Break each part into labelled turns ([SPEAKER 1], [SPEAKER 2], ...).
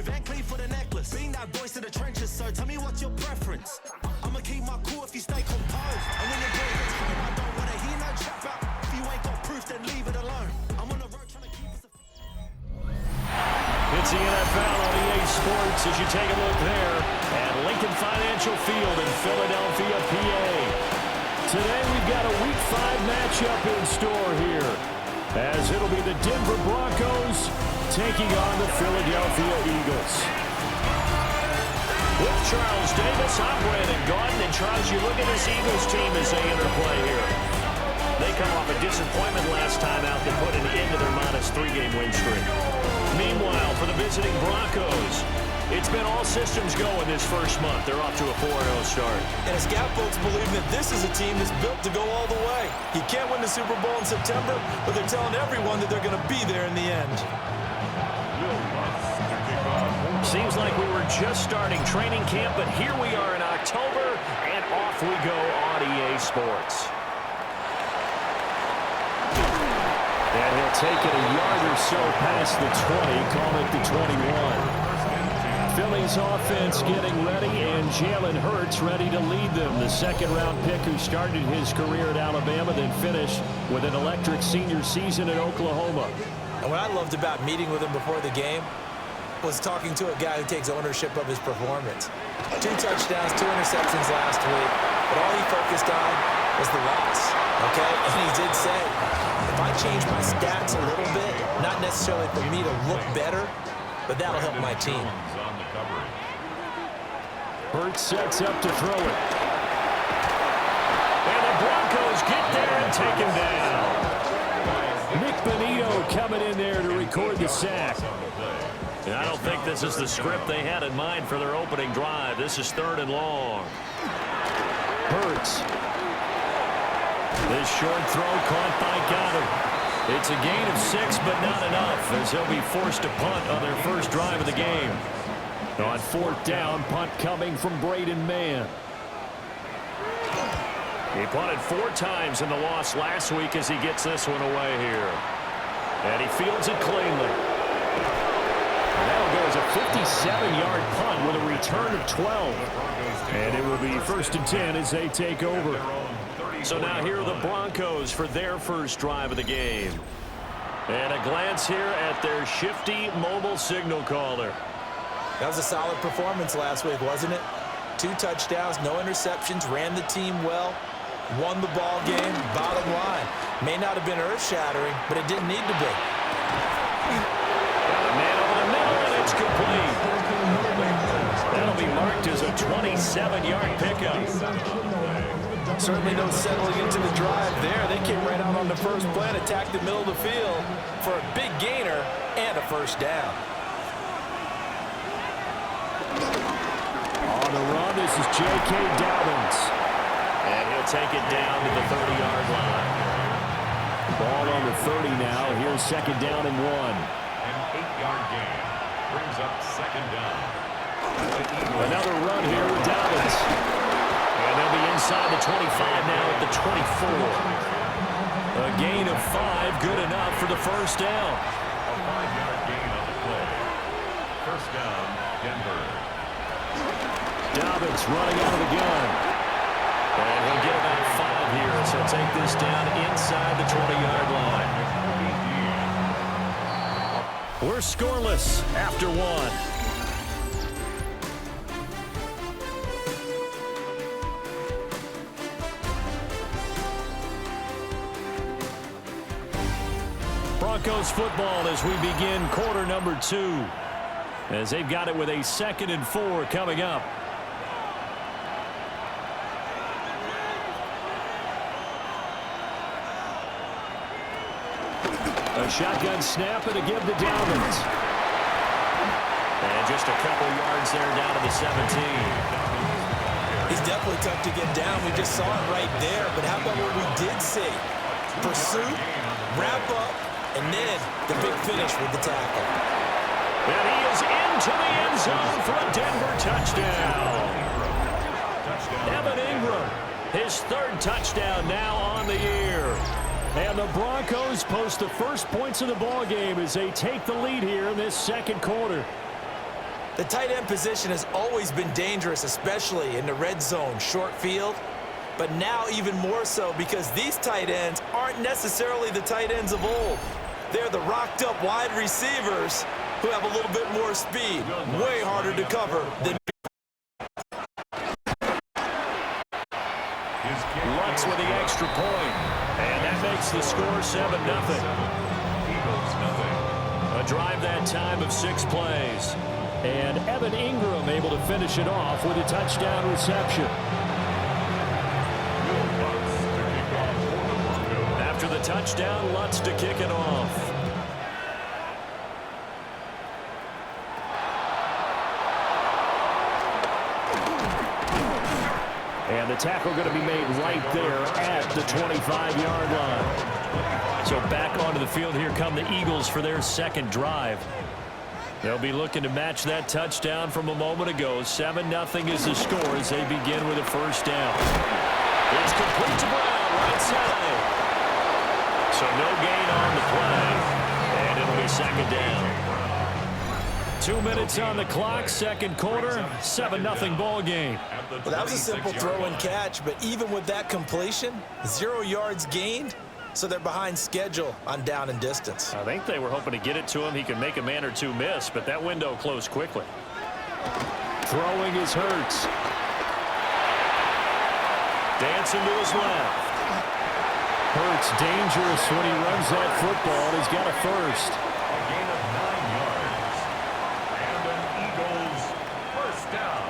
[SPEAKER 1] For the necklace, being that voice in the trenches, so tell me what's your preference. I'ma keep my cool if you stay composed. And when you're going to home, I don't wanna hear no chat back. If you ain't got proof, then leave it alone. I'm on the road trying to keep us.
[SPEAKER 2] It's the NFL on EA Sports as you take a look there at Lincoln Financial Field in Philadelphia, PA. Today we've got a Week 5 matchup in store here, as it'll be the Denver Broncos taking on the Philadelphia Eagles. With Charles Davis, I'm Brandon Gaudin. And Charles, you look at this Eagles team as they interplay here. They come off a disappointment last time out that put an end to their modest 3-game win streak. Meanwhile, for the visiting Broncos, it's been all systems go in this first month. They're off to a 4-0 start.
[SPEAKER 3] And as Scout folks believe that this is a team that's built to go all the way. You can't win the Super Bowl in September, but they're telling everyone that they're going to be there in the end.
[SPEAKER 2] Seems like we were just starting training camp, but here we are in October, and off we go on EA Sports. And he'll take it a yard or so past the 20, call it the 21. Philly's offense getting ready, and Jalen Hurts ready to lead them. The second-round pick who started his career at Alabama, then finished with an electric senior season at Oklahoma.
[SPEAKER 3] And what I loved about meeting with him before the game was talking to a guy who takes ownership of his performance. 2 touchdowns, 2 interceptions last week, but all he focused on was the loss, okay? And he did say, if I change my stats a little bit, not necessarily for me to look better, but that'll help my team.
[SPEAKER 2] Hurts sets up to throw it. And the Broncos get there and take him down. Nick Bonito coming in there to record the sack. And I don't think this is the script they had in mind for their opening drive. This is 3rd and long. Hurts. This short throw caught by Goddard. It's a gain of 6, but not enough, as they'll be forced to punt on their first drive of the game. On 4th down, punt coming from Braden Mann. He punted 4 times in the loss last week as he gets this one away here. And he fields it cleanly. That'll go as a 57-yard punt with a return of 12. And it will be 1st and 10 as they take over. So now here are the Broncos for their first drive of the game. And a glance here at their shifty mobile signal caller.
[SPEAKER 3] That was a solid performance last week, wasn't it? 2 touchdowns, no interceptions, ran the team well, won the ball game. Bottom line, may not have been earth-shattering, but it didn't need to be.
[SPEAKER 2] Got a man over the middle, and it's complete. That'll be marked as a 27-yard pickup.
[SPEAKER 3] Certainly no settling into the drive there. They came right out on the first play and attacked the middle of the field for a big gainer and a first down.
[SPEAKER 2] On the run, this is J.K. Dobbins. And he'll take it down to the 30-yard line. Ball on the 30 now. Here's 2nd down and 1.
[SPEAKER 4] An 8-yard gain brings up 2nd down.
[SPEAKER 2] Another run here with Dobbins. And they'll be inside the 25 now at the 24. A gain of 5, good enough for the first down.
[SPEAKER 4] A 5-yard gain on the play. First down, Denver.
[SPEAKER 2] Dobbins running out of the gun. And he'll get about 5 here, so take this down inside the 20-yard line. We're scoreless after 1. Broncos football as we begin quarter number 2, as they've got it with a 2nd and 4 coming up. A shotgun snap and a give to Dobbins. And just a couple yards there down to the 17.
[SPEAKER 3] He's definitely tough to get down. We just saw it right there. But how about what we did see? Pursuit, wrap up, and then the big finish with the tackle.
[SPEAKER 2] And he is into the end zone for a Denver touchdown. Evan Ingram, his 3rd touchdown now on the year. And the Broncos post the first points of the ball game as they take the lead here in this 2nd quarter.
[SPEAKER 3] The tight end position has always been dangerous, especially in the red zone, short field. But now even more so because these tight ends aren't necessarily the tight ends of old. They're the rocked-up wide receivers who have a little bit more speed, way harder to cover than
[SPEAKER 2] Lutz with the extra point, and that makes the score 7-0. A drive that time of 6 plays. And Evan Ingram able to finish it off with a touchdown reception. After the touchdown, Lutz to kick it off. And the tackle going to be made right there at the 25-yard line. So back onto the field here come the Eagles for their second drive. They'll be looking to match that touchdown from a moment ago. 7-0 is the score as they begin with a first down. It's complete to Brown, right side. So no gain on the play, and it'll be second down. 2 minutes on the clock, second quarter, 7-0 ball game.
[SPEAKER 3] Well, that was a simple throw and catch, but even with that completion, 0 yards gained, so they're behind schedule on down and distance.
[SPEAKER 2] I think they were hoping to get it to him. He could make a man or two miss, but that window closed quickly. Throwing is Hurts. Dancing to his left. Hurts dangerous when he runs that football. He's got a first.
[SPEAKER 4] A gain of 9 yards. And an Eagles first down.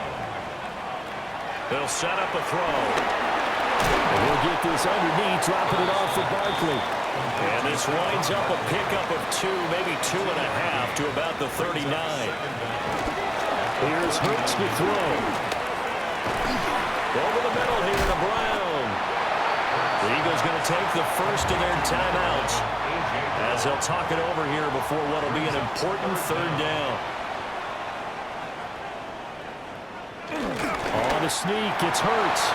[SPEAKER 2] They'll set up a throw. And he'll get this underneath, dropping it off for Barkley. And this winds up a pickup of 2, maybe 2.5 to about the 39. Here's Hurts to throw. Over the middle here to Brown. The Eagles going to take the first of their timeouts as they'll talk it over here before what will be an important third down. On the sneak, it's Hurts.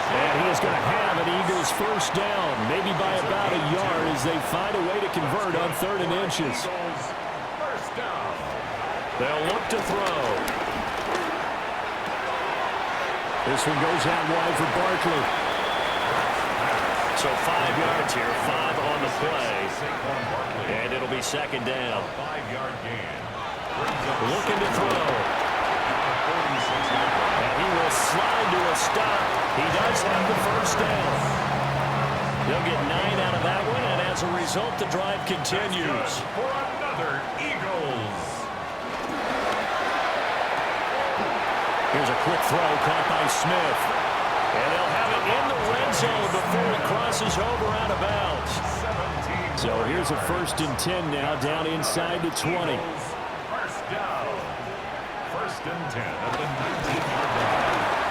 [SPEAKER 2] And he is going to have an Eagles first down, maybe by about a yard as they find a way to convert on 3rd and inches.
[SPEAKER 4] First down.
[SPEAKER 2] They'll look to throw. This one goes out wide for Barkley. So 5 yards here, 5 on the play. And it'll be second down.
[SPEAKER 4] 5-yard gain.
[SPEAKER 2] Looking to throw. And he will slide to a stop. He does have the first down. They'll get 9 out of that one, and as a result, the drive continues.
[SPEAKER 4] For another Eagles.
[SPEAKER 2] Here's a quick throw caught by Smith. And they'll have it in the red zone before it crosses over out of bounds. So here's a 1st and 10 now, down inside the 20.
[SPEAKER 4] First down. 1st and 10 at the 19-yard line.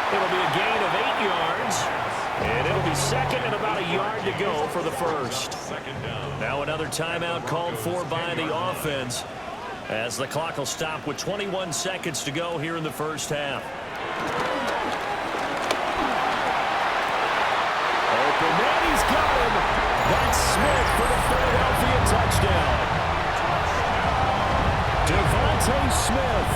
[SPEAKER 2] It'll be a gain of 8 yards. And it'll be second and about a yard to go for the first.
[SPEAKER 4] Second down.
[SPEAKER 2] Now another timeout called for by the offense as the clock will stop with 21 seconds to go here in the first half. Open man, he's got him. That's Smith for the Philadelphia touchdown. Devontae Smith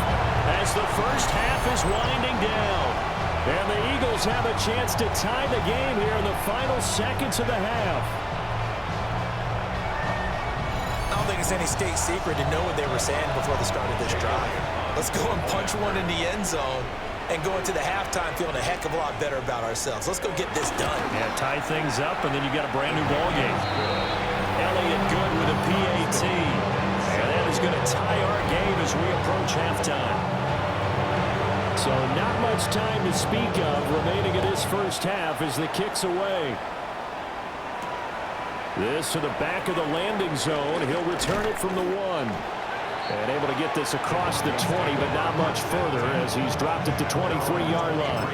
[SPEAKER 2] as the first half is winding down. And the Eagles have a chance to tie the game here in the final seconds of the half.
[SPEAKER 3] I don't think it's any state secret to know what they were saying before the start of this drive. Let's go and punch one in the end zone and go into the halftime feeling a heck of a lot better about ourselves. Let's go get this done.
[SPEAKER 2] Yeah, tie things up, and then you got a brand new ball game. Elliott good with a PAT. And that is going to tie our game as we approach halftime. So not much time to speak of remaining in this first half as the kick's away. This to the back of the landing zone. He'll return it from the 1. And able to get this across the 20, but not much further as he's dropped it to 23-yard line.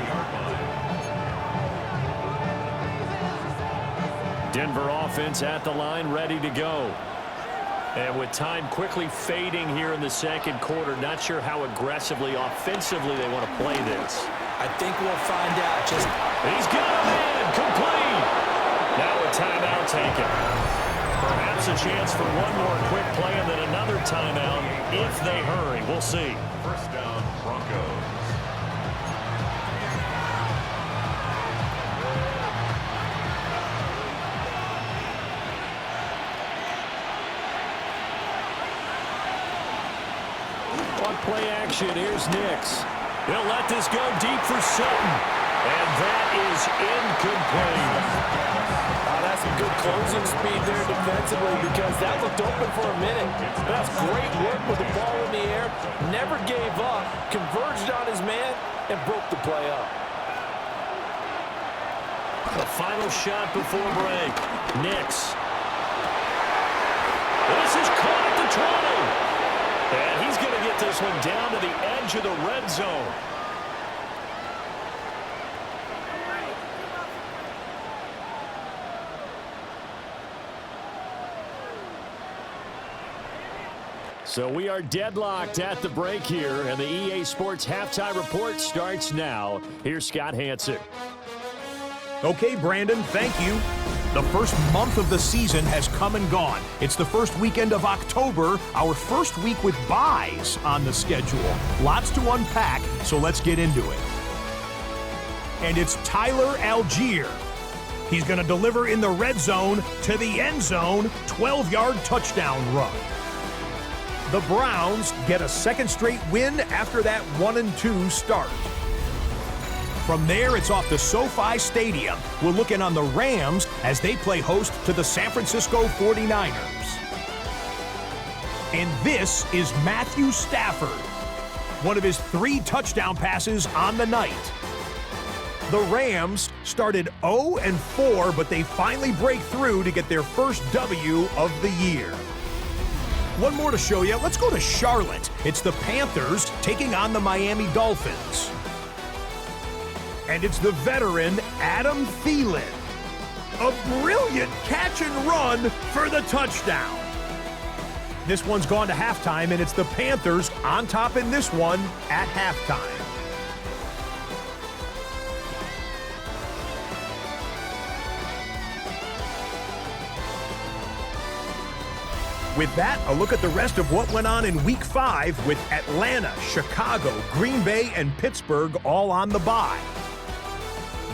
[SPEAKER 2] Denver offense at the line, ready to go. And with time quickly fading here in the second quarter, not sure how aggressively, offensively they want to play this.
[SPEAKER 3] I think we'll find out.
[SPEAKER 2] He's got him in, complete. Now a timeout taken. Perhaps a chance for one more quick play and then another timeout if they hurry. We'll see.
[SPEAKER 4] First down, Broncos.
[SPEAKER 2] On play action, here's Nix. He'll let this go deep for Sutton. And that is incomplete.
[SPEAKER 3] That's some good closing speed there defensively because that looked open for a minute. That's great work with the ball in the air. Never gave up, converged on his man, and broke the play up.
[SPEAKER 2] The final shot before break. Nix. This is caught at the 20. And he's going to get this one down to the edge of the red zone. So we are deadlocked at the break here, and the EA Sports Halftime Report starts now. Here's Scott Hansen.
[SPEAKER 5] Okay, Brandon, thank you. The first month of the season has come and gone. It's the first weekend of October, our first week with buys on the schedule. Lots to unpack, so let's get into it. And it's Tyler Algier. He's going to deliver in the red zone to the end zone, 12-yard touchdown run. The Browns get a second straight win after that 1-2 start. From there, it's off to SoFi Stadium. We're looking on the Rams as they play host to the San Francisco 49ers. And this is Matthew Stafford, one of his 3 touchdown passes on the night. The Rams started 0-4, but they finally break through to get their first W of the year. One more to show you. Let's go to Charlotte. It's the Panthers taking on the Miami Dolphins. And it's the veteran Adam Thielen. A brilliant catch and run for the touchdown. This one's gone to halftime, and it's the Panthers on top in this one at halftime. With that, a look at the rest of what went on in Week 5 with Atlanta, Chicago, Green Bay, and Pittsburgh all on the bye.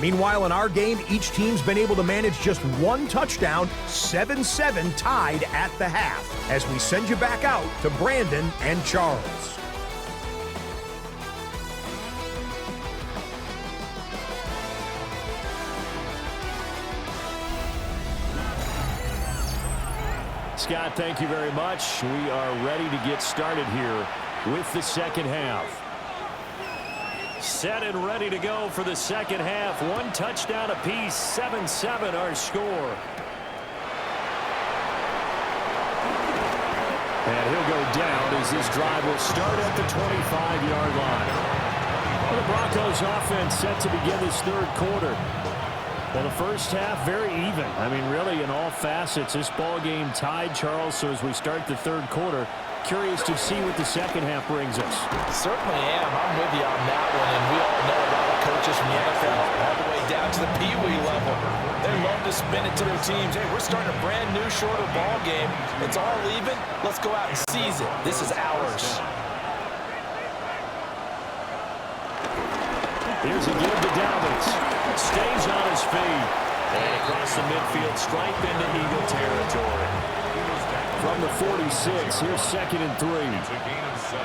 [SPEAKER 5] Meanwhile, in our game, each team's been able to manage just 1 touchdown, 7-7 tied at the half, as we send you back out to Brandon and Charles.
[SPEAKER 2] Scott, thank you very much. We are ready to get started here with the second half. Set and ready to go for the second half. 1 touchdown apiece, 7-7 our score. And he'll go down as this drive will start at the 25-yard line. Well, the Broncos offense set to begin this third quarter. Well, the first half, very even. I mean, really, in all facets, this ball game tied, Charles. So as we start the third quarter, curious to see what the second half brings us.
[SPEAKER 3] Certainly am. I'm with you on that one. And we all know a lot of coaches from the NFL all the way down to the Pee-wee level. They love to spin it to their teams. Hey, we're starting a brand new, shorter ball game. It's all even. Let's go out and seize it. This is ours.
[SPEAKER 2] Here's a give to Dalvin. Stays on his feet. And across the midfield, stripe into Eagle territory. From the 46, here's 2nd and 3.
[SPEAKER 4] It's a gain of 7.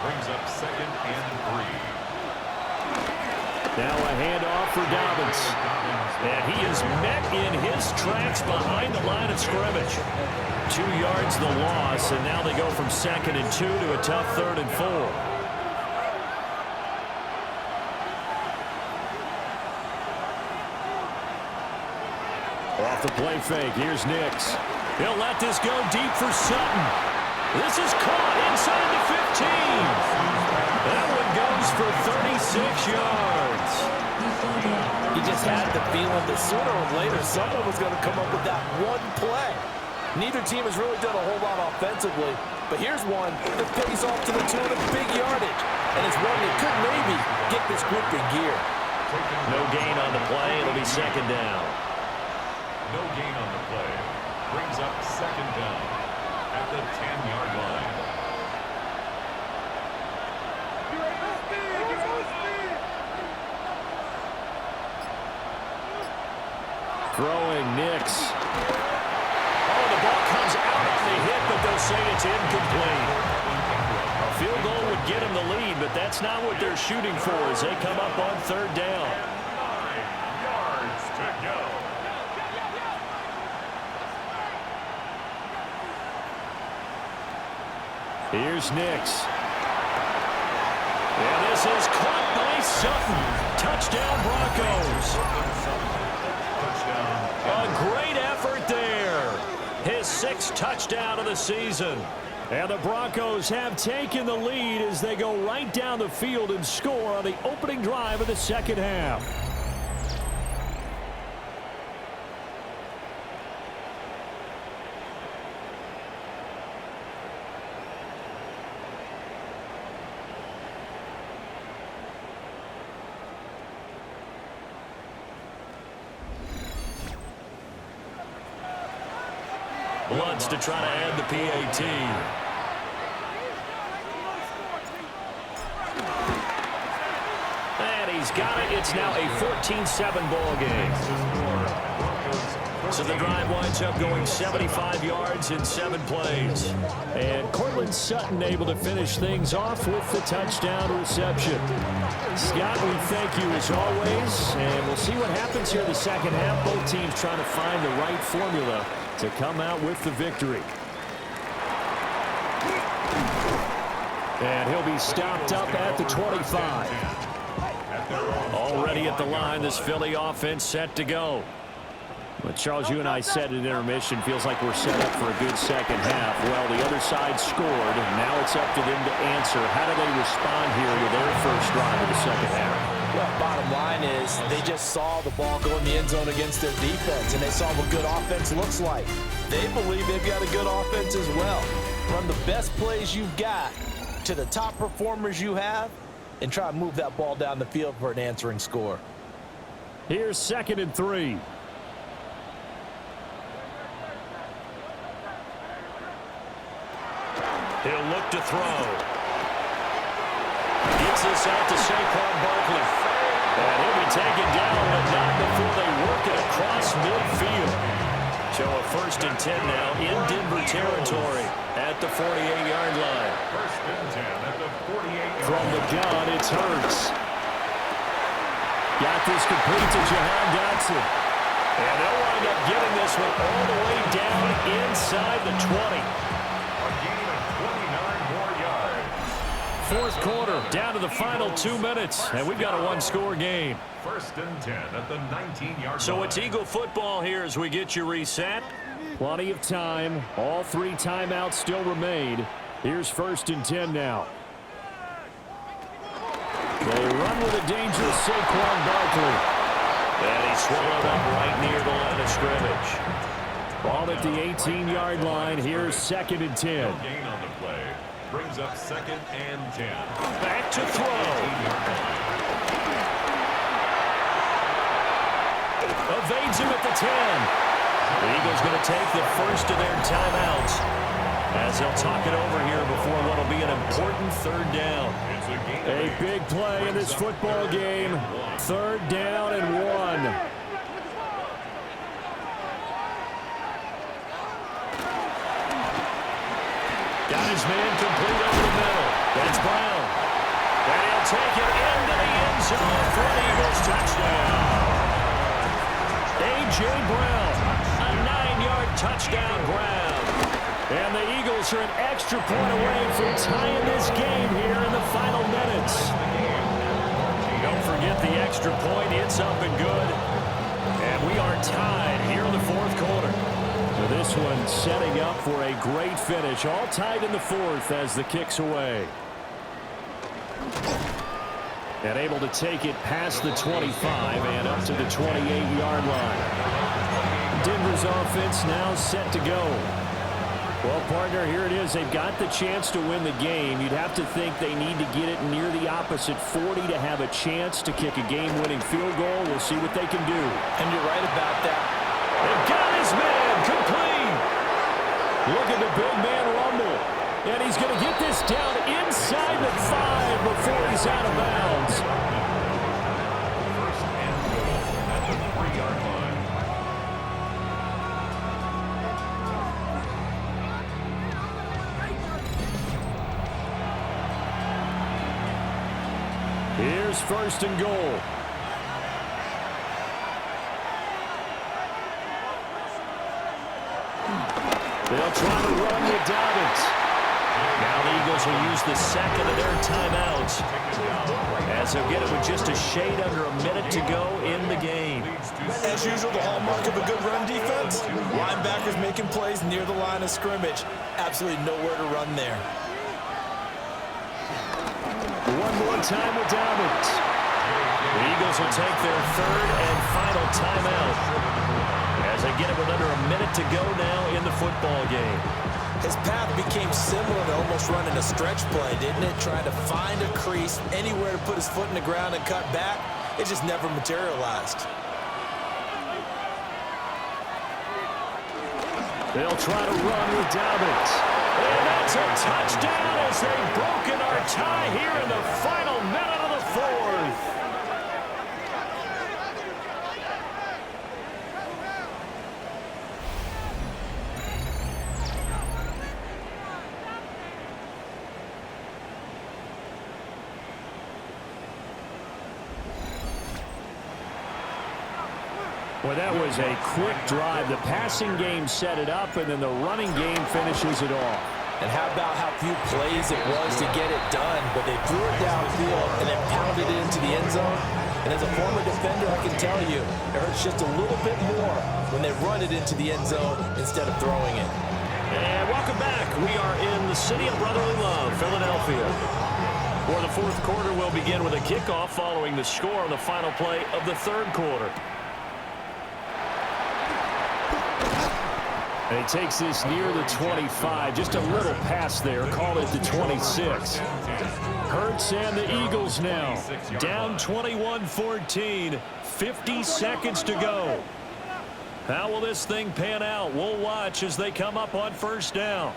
[SPEAKER 4] Brings up 2nd and 3.
[SPEAKER 2] Now a handoff for Dobbins. And he is met in his tracks behind the line of scrimmage. 2 yards the loss, and now they go from 2nd and 2 to a tough 3rd and 4. Off the play fake, here's Nix. He'll let this go deep for Sutton. This is caught inside the 15. That one goes for 36 yards.
[SPEAKER 3] He just had the feeling that sooner or later someone was going to come up with that one play. Neither team has really done a whole lot offensively, but here's one that pays off to the tune of big yardage, and it's one that could maybe get this group in gear.
[SPEAKER 2] No gain on the play. It'll be 2nd down.
[SPEAKER 4] No gain on the play. brings up second down at the 10-yard line.
[SPEAKER 2] Throwing Nix. Oh, the ball comes out on the hit, but they'll say it's incomplete. A field goal would get them the lead, but that's not what they're shooting for as they come up on third down.
[SPEAKER 4] 9 yards to go.
[SPEAKER 2] Here's Nix. And this is caught by Sutton. Touchdown, Broncos. A great effort there. His 6th touchdown of the season. And the Broncos have taken the lead as they go right down the field and score on the opening drive of the second half. Bloods to try to add the PAT. And he's got it. It's now a 14-7 ball game. So the drive winds up going 75 yards in 7 plays. And Cortland Sutton able to finish things off with the touchdown reception. Scott, we thank you as always. And we'll see what happens here in the second half. Both teams trying to find the right formula to come out with the victory. And he'll be stopped up at the 25. Already at the line, this Philly offense set to go. But Charles, you and I said at intermission, feels like we're set up for a good second half. Well, the other side scored, and now it's up to them to answer. How do they respond here with their first drive of the second half?
[SPEAKER 3] Well, bottom line is they just saw the ball go in the end zone against their defense, and they saw what good offense looks like. They believe they've got a good offense as well. Run the best plays you've got to the top performers you have, and try to move that ball down the field for an answering score.
[SPEAKER 2] Here's 2nd and 3. He'll look to throw. Gets this out to Saquon Barkley. And he'll be taken down, but not before they work it across midfield. So a 1st and 10 now in Denver territory at the 48-yard line.
[SPEAKER 4] 1st and 10 at the 48-yard line.
[SPEAKER 2] From the gun, it's Hurts. Got this complete to Jahan Dotson. And they'll wind up getting this one all the way down inside the 20. 4th quarter, down to the final 2 minutes, and we've got a 1-score game.
[SPEAKER 4] 1st and 10 at the 19-yard line.
[SPEAKER 2] So it's Eagle football here as we get you reset. Plenty of time. All 3 timeouts still remain. Here's 1st and 10 now. They run with a dangerous Saquon Barkley. And he's swallowed up right near the line of scrimmage. Ball at the 18-yard line. Here's 2nd and 10.
[SPEAKER 4] No gain on the play. Brings up 2nd and 10.
[SPEAKER 2] Back to throw. Evades him at the 10. The Eagles going to take the first of their timeouts as they'll talk it over here before what will be an important 3rd down. A big play in this football game. 3rd down and 1. Got his man complete over the middle. That's Brown. And he'll take it into the end zone for an Eagles touchdown. A.J. Brown, a 9-yard touchdown grab. And the Eagles are an extra point away from tying this game here in the final minutes. Don't forget the extra point. It's up and good. And we are tied here in the 4th quarter. So this one setting up for a great finish. All tied in the 4th as the kick's away. And able to take it past the 25 and up to the 28-yard line. Denver's offense now set to go. Well, partner, here it is. They've got the chance to win the game. You'd have to think they need to get it near the opposite 40 to have a chance to kick a game-winning field goal. We'll see what they can do.
[SPEAKER 3] And you're right about that.
[SPEAKER 2] They've got his man complete. Look at the big man rumble. And he's going to get this down inside the 5 before he's out of bounds.
[SPEAKER 4] First and goal at the 3-yard line.
[SPEAKER 2] Here's first and goal. They'll try to run with Dobbins. Now the Eagles will use the second of their timeouts, as they'll get it with just a shade under a minute to go in the game.
[SPEAKER 3] As usual, the hallmark of a good run defense, linebackers making plays near the line of scrimmage. Absolutely nowhere to run there.
[SPEAKER 2] One more time with Dobbins. The Eagles will take their third and final timeout, as they get it with under a minute to go now in the football game.
[SPEAKER 3] His path became similar to almost running a stretch play, didn't it? Trying to find a crease, anywhere to put his foot in the ground and cut back. It just never materialized.
[SPEAKER 2] They'll try to run with Dobbins. And that's a touchdown as they've broken our tie here in the final minute of the fourth. Well, that was a quick drive. The passing game set it up, and then the running game finishes it off.
[SPEAKER 3] And how about how few plays it was to get it done, but they threw it downfield and then pounded it into the end zone. And as a former defender, I can tell you, it hurts just a little bit more when they run it into the end zone instead of throwing it.
[SPEAKER 2] And welcome back. We are in the city of brotherly love, Philadelphia. For the fourth quarter, we'll begin with a kickoff following the score on the final play of the third quarter. And he takes this near the 25. Just a little pass there. Call it the 26. Hurts and the Eagles now down 21-14. 50 seconds to go. How will this thing pan out? We'll watch as they come up on first down.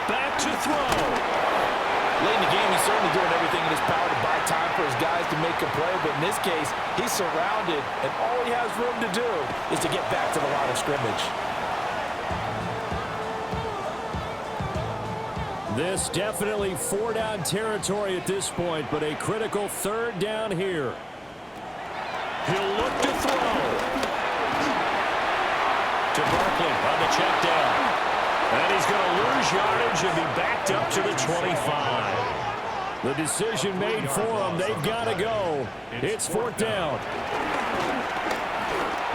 [SPEAKER 2] Back to throw.
[SPEAKER 3] Late in the game, he's certainly doing everything in his power to buy time for his guys to make a play, but in this case, he's surrounded, and all he has room to do is to get back to the line of scrimmage.
[SPEAKER 2] This definitely four-down territory at this point, but a critical third down here. He'll look to throw. To Barkley on the check down. And he's going to lose yardage and be backed up to the 25. The decision made for them. They've got to go. It's fourth down.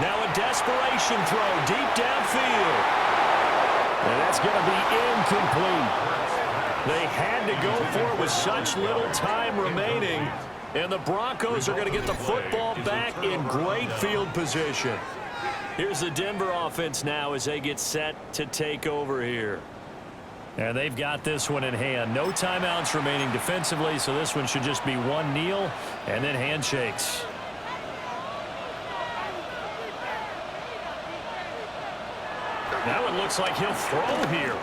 [SPEAKER 2] Now a desperation throw deep downfield. And that's going to be incomplete. They had to go for it with such little time remaining. And the Broncos are going to get the football back in great field position. Here's the Denver offense now as they get set to take over here. And they've got this one in hand. No timeouts remaining defensively, so this one should just be one kneel and then handshakes. That one looks like he'll throw here.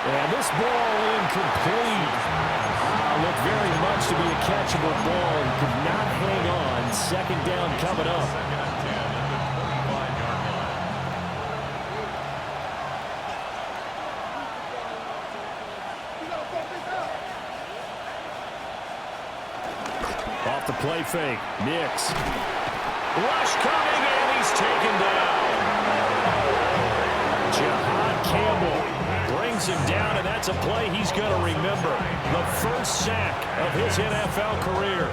[SPEAKER 2] And this ball incomplete. Looked very much to be a catchable ball and could not hang on. Second down coming up.
[SPEAKER 4] Second and 10 at the 25-yard line.
[SPEAKER 2] Off the play fake. Nix. Rush coming, and he's taken down. Jahad Campbell brings him down, and that's a play he's going to remember. The first sack of his NFL career.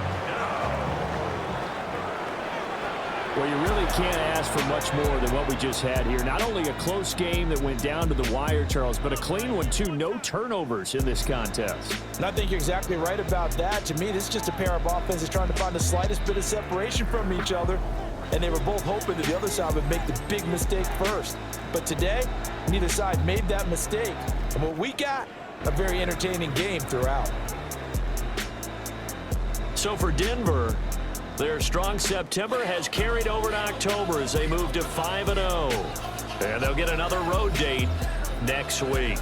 [SPEAKER 2] Well, you really can't ask for much more than what we just had here. Not only a close game that went down to the wire, Charles, but a clean one, too. No turnovers in this contest.
[SPEAKER 3] And I think you're exactly right about that. To me, this is just a pair of offenses trying to find the slightest bit of separation from each other. And they were both hoping that the other side would make the big mistake first. But today, neither side made that mistake. And what we got, a very entertaining game throughout.
[SPEAKER 2] So for Denver, their strong September has carried over to October as they move to 5-0. And they'll get another road date next week.